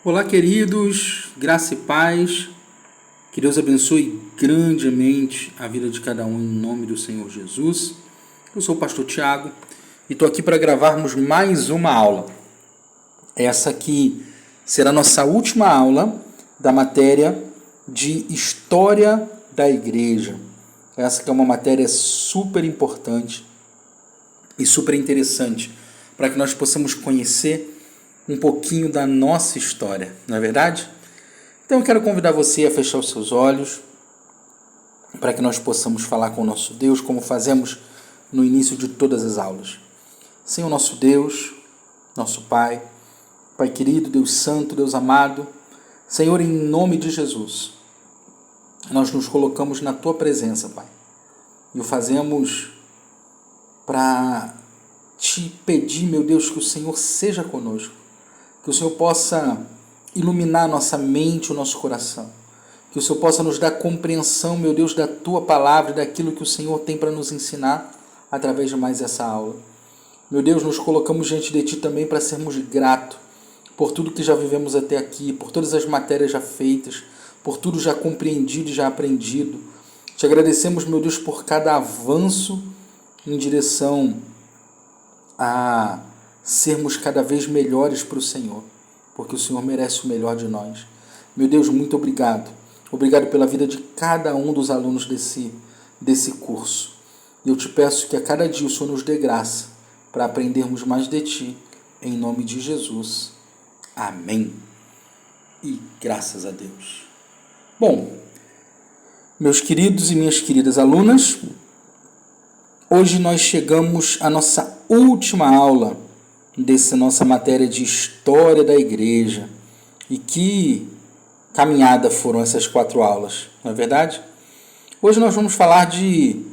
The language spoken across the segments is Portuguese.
Olá, queridos, graça e paz, que Deus abençoe grandemente a vida de cada um em nome do Senhor Jesus. Eu sou o pastor Tiago e estou aqui para gravarmos mais uma aula. Essa aqui será a nossa última aula da matéria de História da Igreja. Essa que é uma matéria super importante e super interessante para que nós possamos conhecer um pouquinho da nossa história, não é verdade? Então eu quero convidar você a fechar os seus olhos para que nós possamos falar com o nosso Deus, como fazemos no início de todas as aulas. Senhor nosso Deus, nosso Pai, Pai querido, Deus santo, Deus amado, Senhor, em nome de Jesus, nós nos colocamos na Tua presença, Pai, e o fazemos para Te pedir, meu Deus, que o Senhor seja conosco, que o Senhor possa iluminar nossa mente, o nosso coração. Que o Senhor possa nos dar compreensão, meu Deus, da Tua palavra e daquilo que o Senhor tem para nos ensinar através de mais essa aula. Meu Deus, nos colocamos diante de Ti também para sermos gratos por tudo que já vivemos até aqui, por todas as matérias já feitas, por tudo já compreendido e já aprendido. Te agradecemos, meu Deus, por cada avanço em direção a sermos cada vez melhores para o Senhor, porque o Senhor merece o melhor de nós. Meu Deus, muito obrigado. Obrigado pela vida de cada um dos alunos desse curso. E eu te peço que a cada dia o Senhor nos dê graça para aprendermos mais de Ti, em nome de Jesus. Amém. E graças a Deus. Bom, meus queridos e minhas queridas alunas, hoje nós chegamos à nossa última aula dessa nossa matéria de História da Igreja. E que caminhada foram essas 4 aulas, não é verdade? Hoje nós vamos falar de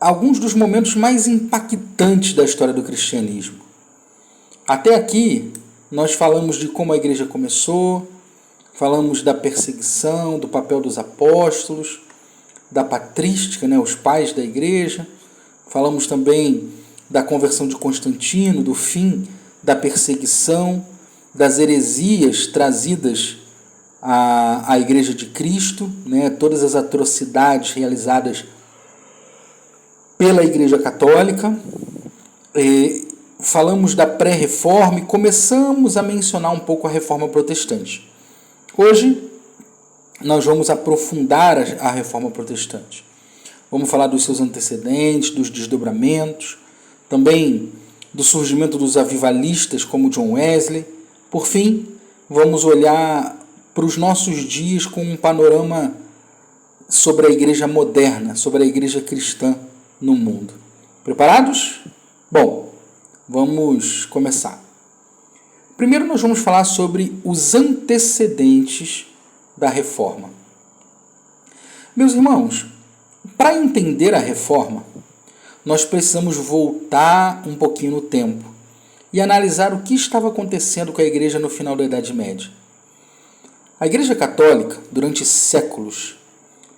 alguns dos momentos mais impactantes da história do cristianismo. Até aqui nós falamos de como a igreja começou, falamos da perseguição, do papel dos apóstolos, da patrística, os pais da igreja, falamos também da conversão de Constantino, do fim da perseguição, das heresias trazidas à Igreja de Cristo, todas as atrocidades realizadas pela Igreja Católica. Falamos da pré-reforma e começamos a mencionar um pouco a Reforma Protestante. Hoje nós vamos aprofundar a Reforma Protestante. Vamos falar dos seus antecedentes, dos desdobramentos, também do surgimento dos avivalistas como John Wesley. Por fim, vamos olhar para os nossos dias com um panorama sobre a igreja moderna, sobre a igreja cristã no mundo. Preparados? Bom, vamos começar. Primeiro nós vamos falar sobre os antecedentes da reforma. Meus irmãos, para entender a reforma, nós precisamos voltar um pouquinho no tempo e analisar o que estava acontecendo com a igreja no final da Idade Média. A Igreja Católica, durante séculos,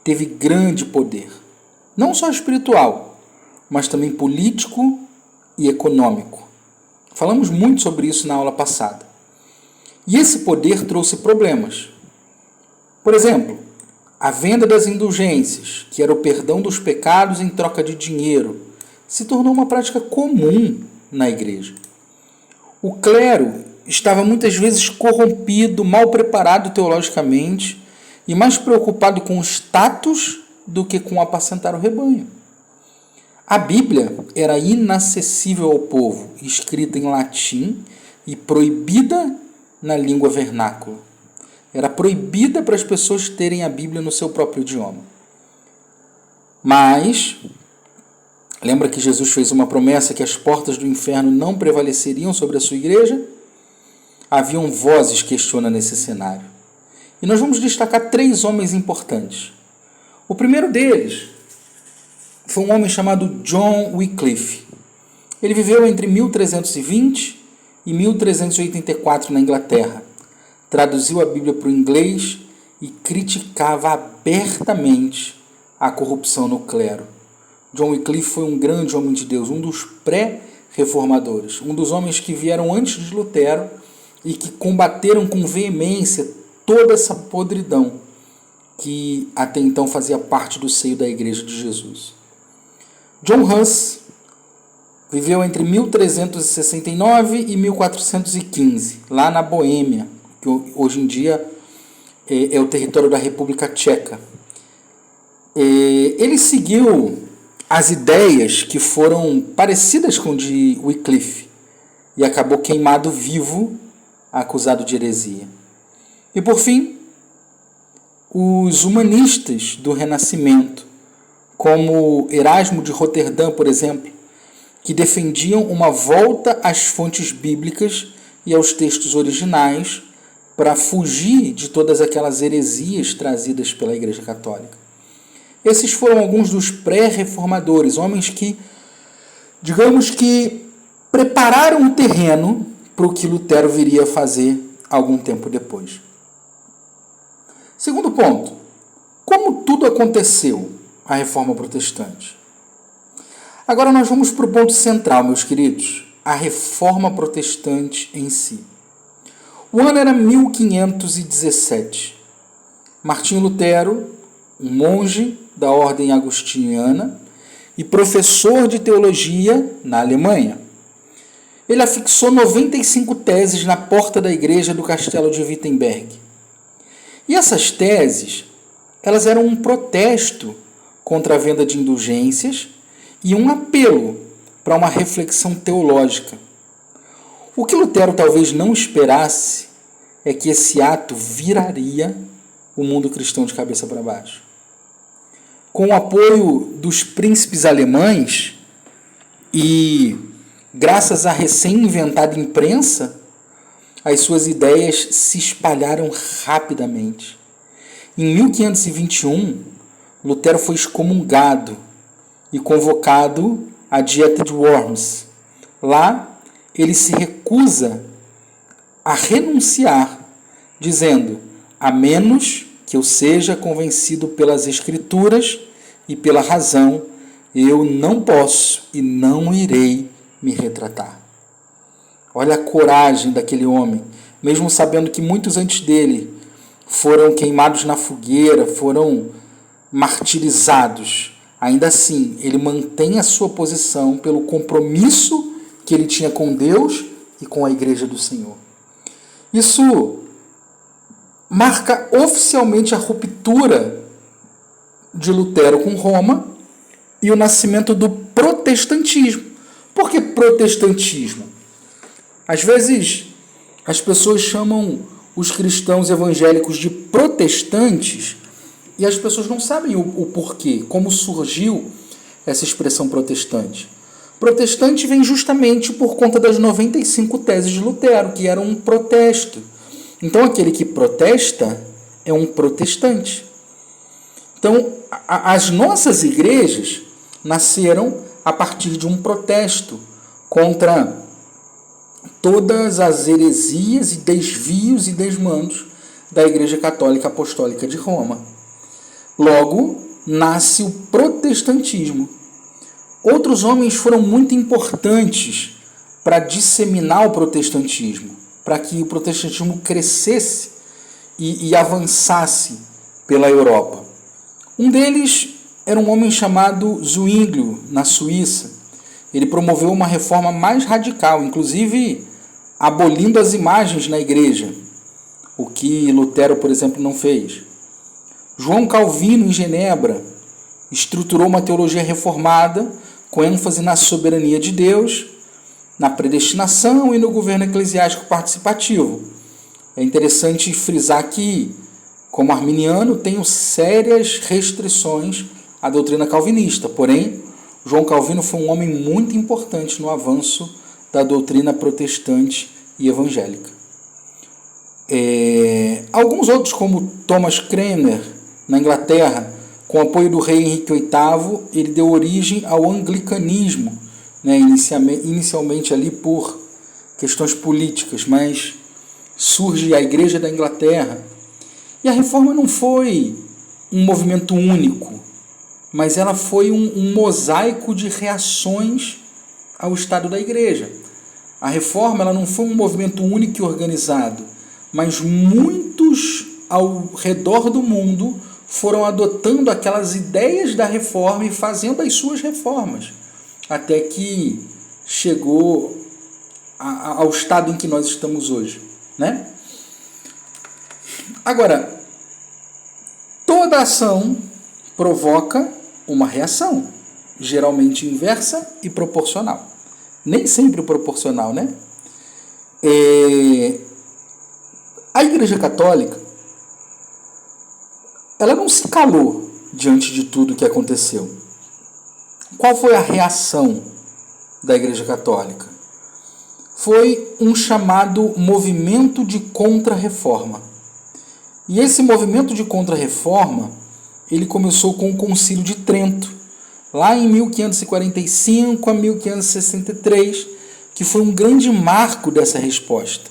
teve grande poder, não só espiritual, mas também político e econômico. Falamos muito sobre isso na aula passada. E esse poder trouxe problemas. Por exemplo, a venda das indulgências, que era o perdão dos pecados em troca de dinheiro, se tornou uma prática comum na igreja. O clero estava muitas vezes corrompido, mal preparado teologicamente e mais preocupado com o status do que com apacentar o rebanho. A Bíblia era inacessível ao povo, escrita em latim e proibida na língua vernácula. Era proibida para as pessoas terem a Bíblia no seu próprio idioma. Mas lembra que Jesus fez uma promessa que as portas do inferno não prevaleceriam sobre a sua igreja? Haviam vozes questionando esse cenário. E nós vamos destacar 3 homens importantes. O primeiro deles foi um homem chamado John Wycliffe. Ele viveu entre 1320 e 1384 na Inglaterra. Traduziu a Bíblia para o inglês e criticava abertamente a corrupção no clero. John Wycliffe foi um grande homem de Deus, um dos pré-reformadores, um dos homens que vieram antes de Lutero e que combateram com veemência toda essa podridão que até então fazia parte do seio da Igreja de Jesus. John Huss viveu entre 1369 e 1415, lá na Boêmia, que hoje em dia é o território da República Tcheca. Ele seguiu as ideias que foram parecidas com de Wycliffe e acabou queimado vivo, acusado de heresia. E por fim, os humanistas do Renascimento, como Erasmo de Roterdã, por exemplo, que defendiam uma volta às fontes bíblicas e aos textos originais para fugir de todas aquelas heresias trazidas pela Igreja Católica. Esses foram alguns dos pré-reformadores, homens que, digamos que, prepararam o terreno para o que Lutero viria a fazer algum tempo depois. Segundo ponto, como tudo aconteceu, a Reforma Protestante? Agora nós vamos para o ponto central, meus queridos, a Reforma Protestante em si. O ano era 1517. Martinho Lutero, um monge da ordem agostiniana e professor de teologia na Alemanha. Ele afixou 95 teses na porta da igreja do castelo de Wittenberg. E essas teses, elas eram um protesto contra a venda de indulgências e um apelo para uma reflexão teológica. O que Lutero talvez não esperasse é que esse ato viraria o mundo cristão de cabeça para baixo. Com o apoio dos príncipes alemães e graças à recém-inventada imprensa, as suas ideias se espalharam rapidamente. Em 1521, Lutero foi excomungado e convocado à Dieta de Worms. Lá, ele se recusa a renunciar, dizendo: a menos que eu seja convencido pelas Escrituras e pela razão, eu não posso e não irei me retratar. Olha a coragem daquele homem, mesmo sabendo que muitos antes dele foram queimados na fogueira, foram martirizados. Ainda assim, ele mantém a sua posição pelo compromisso que ele tinha com Deus e com a Igreja do Senhor. Isso marca oficialmente a ruptura de Lutero com Roma e o nascimento do protestantismo. Por que protestantismo? Às vezes, as pessoas chamam os cristãos evangélicos de protestantes e as pessoas não sabem o porquê, como surgiu essa expressão protestante. Protestante vem justamente por conta das 95 teses de Lutero, que eram um protesto. Então, aquele que protesta é um protestante. Então, as nossas igrejas nasceram a partir de um protesto contra todas as heresias e desvios e desmandos da Igreja Católica Apostólica de Roma. Logo, nasce o protestantismo. Outros homens foram muito importantes para disseminar o protestantismo, para que o protestantismo crescesse e avançasse pela Europa. Um deles era um homem chamado Zwinglio, na Suíça. Ele promoveu uma reforma mais radical, inclusive abolindo as imagens na igreja, o que Lutero, por exemplo, não fez. João Calvino, em Genebra, estruturou uma teologia reformada com ênfase na soberania de Deus, na predestinação e no governo eclesiástico participativo. É interessante frisar que, como arminiano, tenho sérias restrições à doutrina calvinista, porém, João Calvino foi um homem muito importante no avanço da doutrina protestante e evangélica. Alguns outros, como Thomas Cranmer, na Inglaterra, com o apoio do rei Henrique VIII, ele deu origem ao anglicanismo, né, inicialmente ali por questões políticas, mas surge a Igreja da Inglaterra. E a reforma não foi um movimento único, mas ela foi um mosaico de reações ao estado da igreja. A reforma ela não foi um movimento único e organizado, mas muitos ao redor do mundo foram adotando aquelas ideias da reforma e fazendo as suas reformas, até que chegou ao estado em que nós estamos hoje, né? Agora, toda ação provoca uma reação, geralmente inversa e proporcional. Nem sempre proporcional, né? A Igreja Católica, ela não se calou diante de tudo que aconteceu. Qual foi a reação da Igreja Católica? Foi um chamado movimento de contra-reforma. E esse movimento de contra-reforma, ele começou com o Concílio de Trento, lá em 1545 a 1563, que foi um grande marco dessa resposta.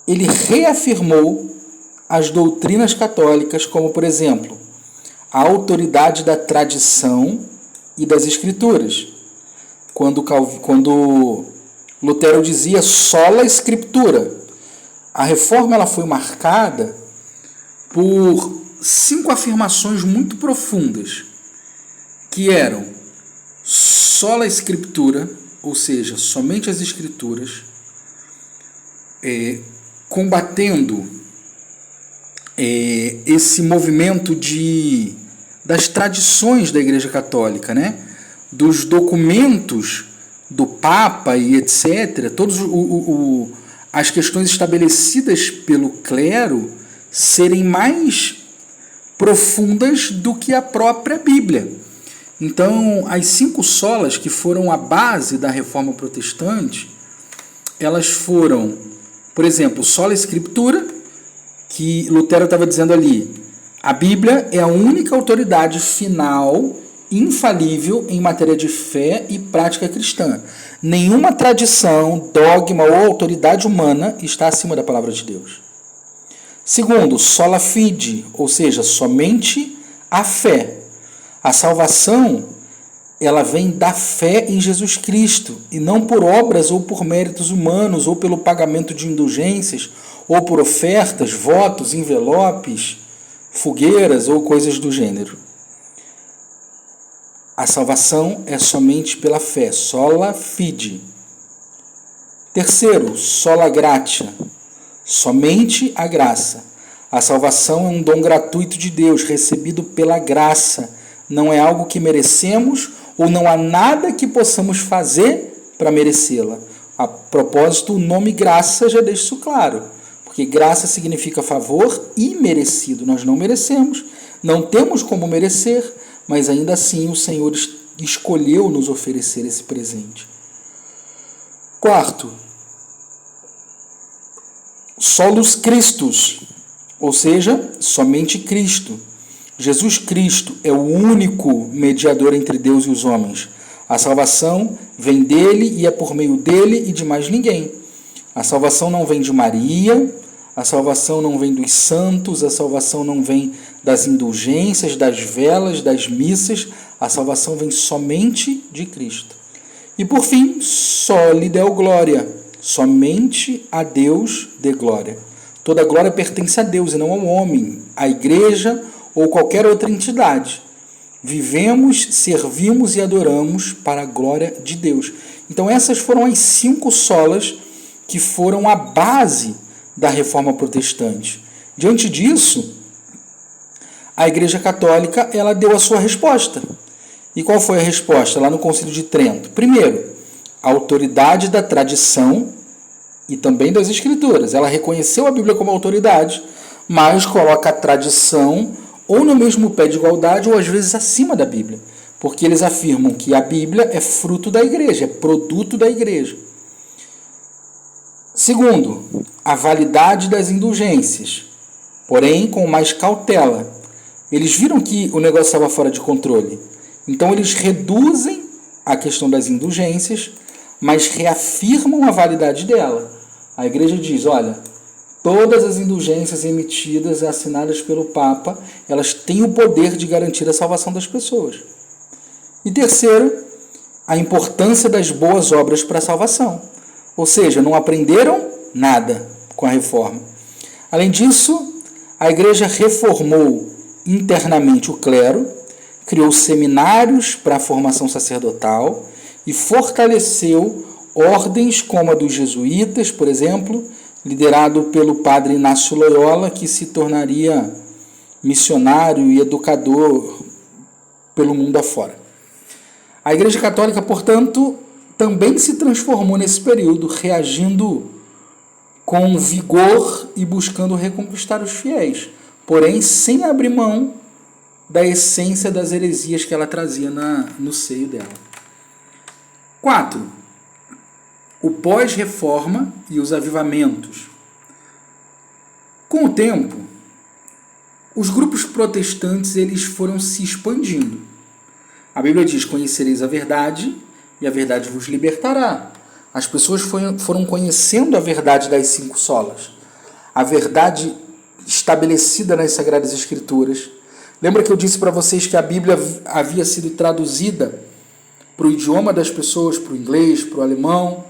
Ele reafirmou as doutrinas católicas, como, por exemplo, a autoridade da tradição e das escrituras. Quando Lutero dizia sola scriptura, a reforma ela foi marcada por 5 afirmações muito profundas, que eram sola scriptura, ou seja, somente as escrituras, combatendo esse movimento das tradições da Igreja Católica, né? Dos documentos do Papa e etc., todas as questões estabelecidas pelo clero serem mais profundas do que a própria Bíblia. Então, as 5 solas que foram a base da Reforma Protestante, elas foram, por exemplo, sola scriptura, que Lutero estava dizendo ali, a Bíblia é a única autoridade final, infalível em matéria de fé e prática cristã. Nenhuma tradição, dogma ou autoridade humana está acima da palavra de Deus. Segundo, sola fide, ou seja, somente a fé. A salvação, ela vem da fé em Jesus Cristo, e não por obras ou por méritos humanos, ou pelo pagamento de indulgências, ou por ofertas, votos, envelopes, fogueiras ou coisas do gênero. A salvação é somente pela fé, sola fide. Terceiro, sola gratia, somente a graça. A salvação é um dom gratuito de Deus, recebido pela graça. Não é algo que merecemos ou não há nada que possamos fazer para merecê-la. A propósito, o nome graça já deixa isso claro. Porque graça significa favor imerecido. Nós não merecemos, não temos como merecer, mas ainda assim o Senhor escolheu nos oferecer esse presente. Quarto, solus Christus, ou seja, somente Cristo. Jesus Cristo é o único mediador entre Deus e os homens. A salvação vem dele e é por meio dele e de mais ninguém. A salvação não vem de Maria, a salvação não vem dos santos, a salvação não vem das indulgências, das velas, das missas, a salvação vem somente de Cristo. E por fim, soli deo glória, somente a Deus dê glória. Toda glória pertence a Deus e não ao homem, à igreja ou qualquer outra entidade. Vivemos, servimos e adoramos para a glória de Deus. Então essas foram as 5 solas que foram a base da Reforma Protestante. Diante disso, a Igreja Católica ela deu a sua resposta. E qual foi a resposta lá no Concílio de Trento? Primeiro, a autoridade da tradição e também das Escrituras. Ela reconheceu a Bíblia como autoridade, mas coloca a tradição ou no mesmo pé de igualdade ou às vezes acima da Bíblia, porque eles afirmam que a Bíblia é fruto da igreja, é produto da igreja. Segundo, a validade das indulgências, porém com mais cautela. Eles viram que o negócio estava fora de controle, então eles reduzem a questão das indulgências, mas reafirmam a validade dela. A igreja diz, olha, todas as indulgências emitidas e assinadas pelo Papa, elas têm o poder de garantir a salvação das pessoas. E terceiro, a importância das boas obras para a salvação. Ou seja, não aprenderam nada com a reforma. Além disso, a igreja reformou internamente o clero, criou seminários para a formação sacerdotal e fortaleceu ordens como a dos jesuítas, por exemplo, liderado pelo padre Inácio Loyola, que se tornaria missionário e educador pelo mundo afora. A Igreja Católica, portanto, também se transformou nesse período, reagindo com vigor e buscando reconquistar os fiéis, porém sem abrir mão da essência das heresias que ela trazia no seio dela. 4. O pós-reforma e os avivamentos. Com o tempo, os grupos protestantes eles foram se expandindo. A Bíblia diz: conhecereis a verdade e a verdade vos libertará. As pessoas foram conhecendo a verdade das 5 solas, a verdade estabelecida nas Sagradas Escrituras. Lembra que eu disse para vocês que a Bíblia havia sido traduzida para o idioma das pessoas, para o inglês, para o alemão?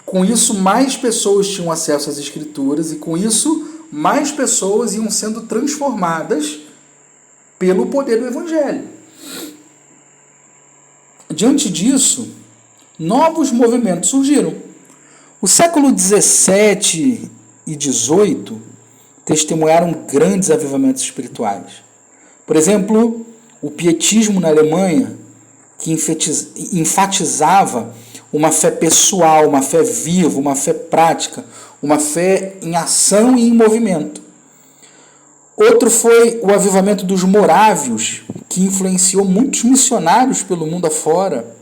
Com isso, mais pessoas tinham acesso às Escrituras e, com isso, mais pessoas iam sendo transformadas pelo poder do Evangelho. Diante disso, novos movimentos surgiram. O século XVII e XVIII testemunharam grandes avivamentos espirituais. Por exemplo, o pietismo na Alemanha, que enfatizava uma fé pessoal, uma fé viva, uma fé prática, uma fé em ação e em movimento. Outro foi o avivamento dos morávios, que influenciou muitos missionários pelo mundo afora.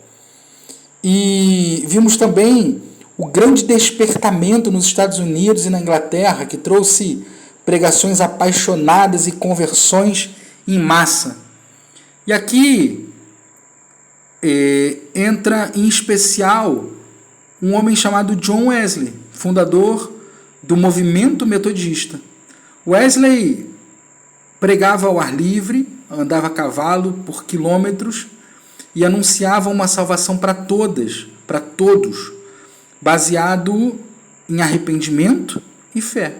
E vimos também o grande despertamento nos Estados Unidos e na Inglaterra, que trouxe pregações apaixonadas e conversões em massa. E aqui entra em especial um homem chamado John Wesley, fundador do movimento metodista. Wesley pregava ao ar livre, andava a cavalo por quilômetros e anunciava uma salvação para todas, para todos, baseado em arrependimento e fé.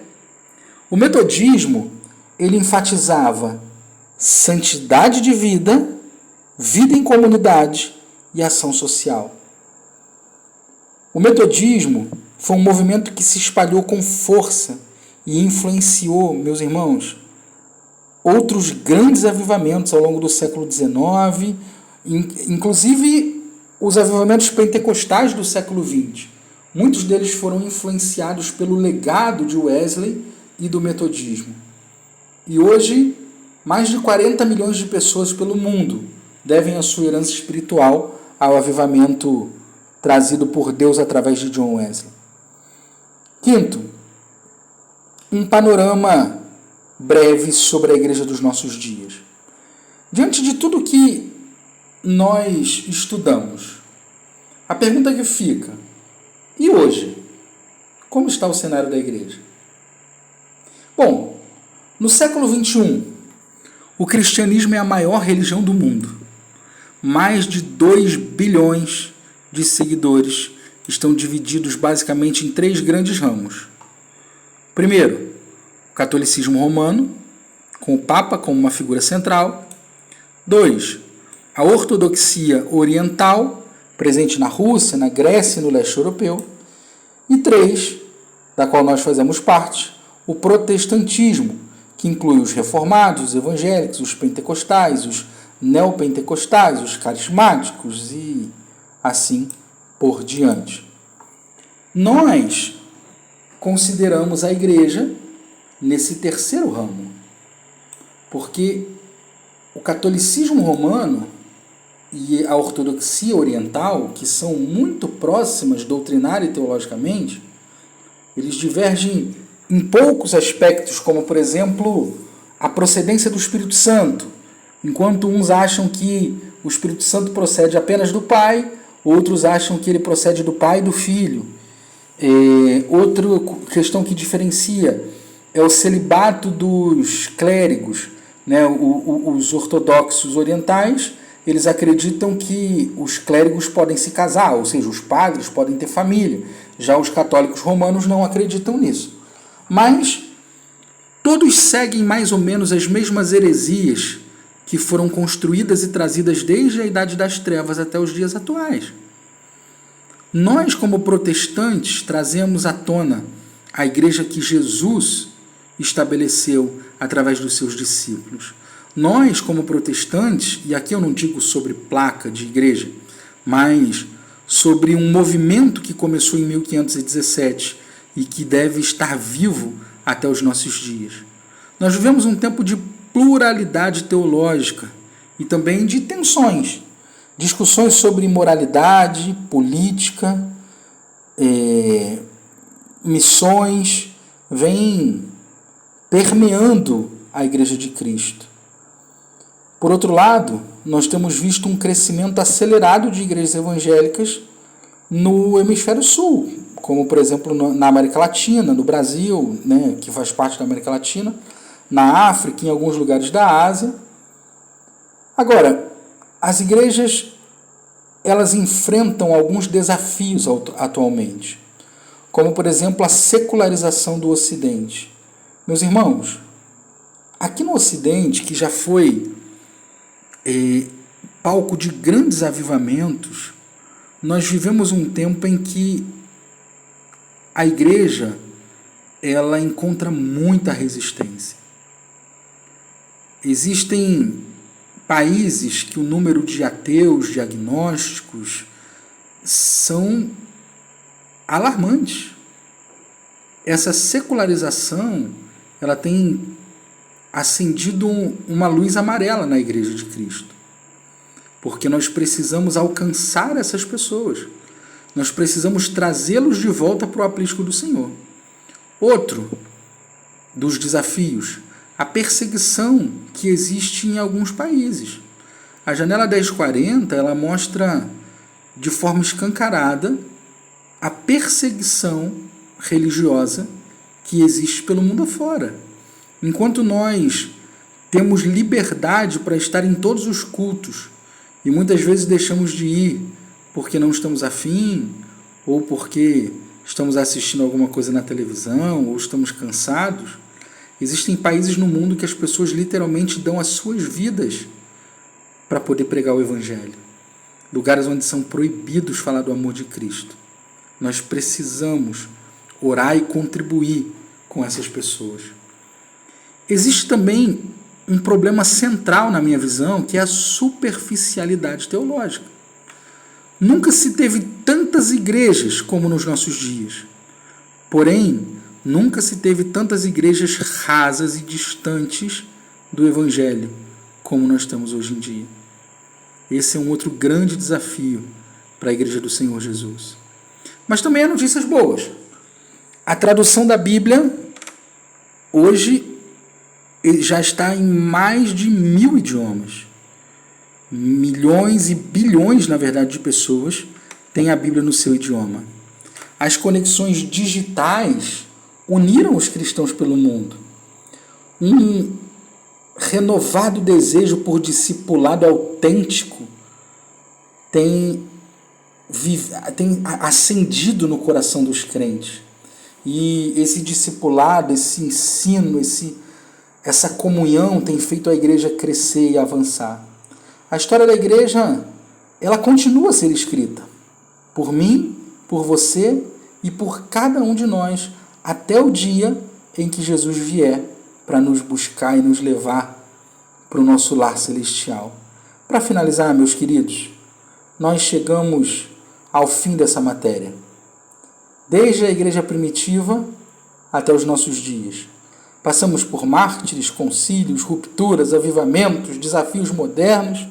O metodismo, ele enfatizava santidade de vida, vida em comunidade e ação social. O metodismo foi um movimento que se espalhou com força e influenciou, meus irmãos, outros grandes avivamentos ao longo do século XIX, inclusive os avivamentos pentecostais do século XX. Muitos deles foram influenciados pelo legado de Wesley e do metodismo. E hoje, mais de 40 milhões de pessoas pelo mundo devem a sua herança espiritual ao avivamento trazido por Deus através de John Wesley. 5º, um panorama breve sobre a igreja dos nossos dias. Diante de tudo que nós estudamos, a pergunta que fica: e hoje? Como está o cenário da igreja? Bom, no século XXI, o cristianismo é a maior religião do mundo. Mais de 2 bilhões de seguidores estão divididos basicamente em 3 grandes ramos. Primeiro, o catolicismo romano, com o Papa como uma figura central. 2, a ortodoxia oriental, presente na Rússia, na Grécia e no leste europeu. E 3, da qual nós fazemos parte, o protestantismo, que inclui os reformados, os evangélicos, os pentecostais, os neopentecostais, os carismáticos e assim por diante. Nós consideramos a igreja nesse terceiro ramo, porque o catolicismo romano e a ortodoxia oriental, que são muito próximas doutrinária e teologicamente, eles divergem em poucos aspectos, como, por exemplo, a procedência do Espírito Santo. Enquanto uns acham que o Espírito Santo procede apenas do Pai, outros acham que ele procede do Pai e do Filho. Outra questão que diferencia é o celibato dos clérigos, né? Os ortodoxos orientais eles acreditam que os clérigos podem se casar, ou seja, os padres podem ter família. Já os católicos romanos não acreditam nisso. Mas todos seguem mais ou menos as mesmas heresias que foram construídas e trazidas desde a Idade das Trevas até os dias atuais. Nós, como protestantes, trazemos à tona a igreja que Jesus estabeleceu através dos seus discípulos. Nós, como protestantes, e aqui eu não digo sobre placa de igreja, mas sobre um movimento que começou em 1517 e que deve estar vivo até os nossos dias. Nós vivemos um tempo de pluralidade teológica e também de tensões, discussões sobre moralidade, política, missões, vêm permeando a Igreja de Cristo. Por outro lado, nós temos visto um crescimento acelerado de igrejas evangélicas no hemisfério sul, como, por exemplo, na América Latina, no Brasil, né, que faz parte da América Latina, na África, em alguns lugares da Ásia. Agora, as igrejas, elas enfrentam alguns desafios atualmente, como, por exemplo, a secularização do Ocidente. Meus irmãos, aqui no Ocidente, que já foi palco de grandes avivamentos, nós vivemos um tempo em que a igreja ela encontra muita resistência. Existem países que o número de ateus, de agnósticos, são alarmantes. Essa secularização ela tem acendido uma luz amarela na Igreja de Cristo, porque nós precisamos alcançar essas pessoas, nós precisamos trazê-los de volta para o aprisco do Senhor. Outro dos desafios, a perseguição que existe em alguns países. A Janela 1040 ela mostra de forma escancarada a perseguição religiosa que existe pelo mundo afora. Enquanto nós temos liberdade para estar em todos os cultos e muitas vezes deixamos de ir porque não estamos afim ou porque estamos assistindo alguma coisa na televisão ou estamos cansados, existem países no mundo que as pessoas literalmente dão as suas vidas para poder pregar o Evangelho. Lugares onde são proibidos falar do amor de Cristo. Nós precisamos orar e contribuir com essas pessoas. Existe também um problema central na minha visão, que é a superficialidade teológica. Nunca se teve tantas igrejas como nos nossos dias. Porém, nunca se teve tantas igrejas rasas e distantes do Evangelho como nós temos hoje em dia. Esse é um outro grande desafio para a Igreja do Senhor Jesus. Mas também há notícias boas. A tradução da Bíblia hoje já está em mais de 1000 idiomas. Milhões e bilhões, na verdade, de pessoas têm a Bíblia no seu idioma. As conexões digitais uniram os cristãos pelo mundo. Um renovado desejo por discipulado autêntico tem acendido no coração dos crentes. E esse discipulado, esse ensino, essa comunhão tem feito a igreja crescer e avançar. A história da igreja, ela continua a ser escrita por mim, por você e por cada um de nós, até o dia em que Jesus vier para nos buscar e nos levar para o nosso lar celestial. Para finalizar, meus queridos, nós chegamos ao fim dessa matéria. Desde a igreja primitiva até os nossos dias. Passamos por mártires, concílios, rupturas, avivamentos, desafios modernos.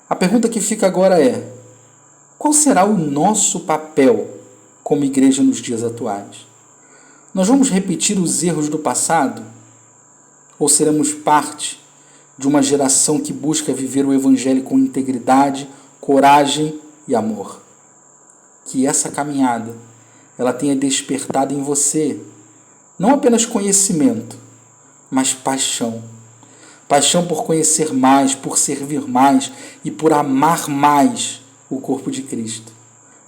A pergunta que fica agora é: qual será o nosso papel como igreja nos dias atuais? Nós vamos repetir os erros do passado? Ou seremos parte de uma geração que busca viver o Evangelho com integridade, coragem e amor? Que essa caminhada ela tenha despertado em você não apenas conhecimento, mas paixão. paixão por conhecer mais, por servir mais e por amar mais o corpo de Cristo.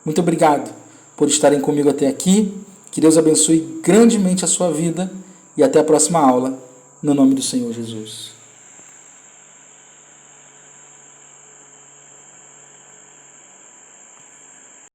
Muito obrigado por estarem comigo até aqui. Que Deus abençoe grandemente a sua vida e até a próxima aula, no nome do Senhor Jesus.